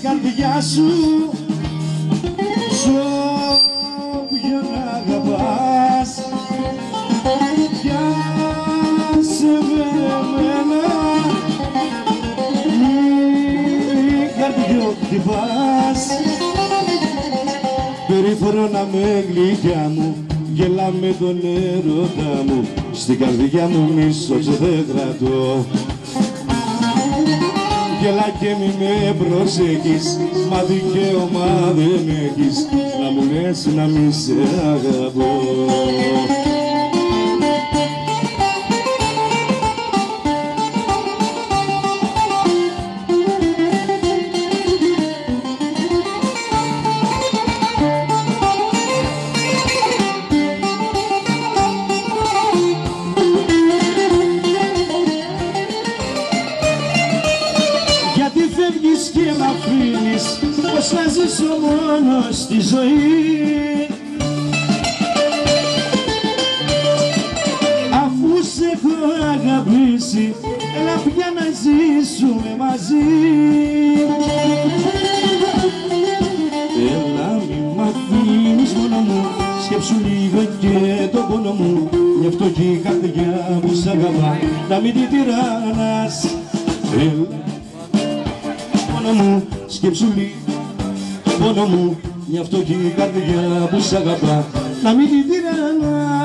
καρδιά σου σ' όποιον αγαπάς. Πιάσε με εμένα, μη καρδιό χτυπάς. Περιφρόνα με γλυκιά μου, γελά με τον έρωτα μου, στην καρδιά μου μίσος δεν κρατώ. Γελά και μη με προσέχεις, μα δικαίωμα δεν έχεις να μου λες να μη σε αγαπώ. Φεύγεις και μ' αφήνεις, πως να ζήσω μόνος στη ζωή. Αφού σε έχω αγαπήσει, έλα πια να ζήσουμε μαζί. Έλα μη μ' αφήνεις μόνο μου, σκέψου λίγο και τον πόνο μου. Μια φτωχή καρδιά που σ' αγαπά, να μην την τυράννας. Μου, σκέψου λίγο πόνο μου, μια φτωχή καρδιά που σ' αγαπά, να μην την τυραννάς.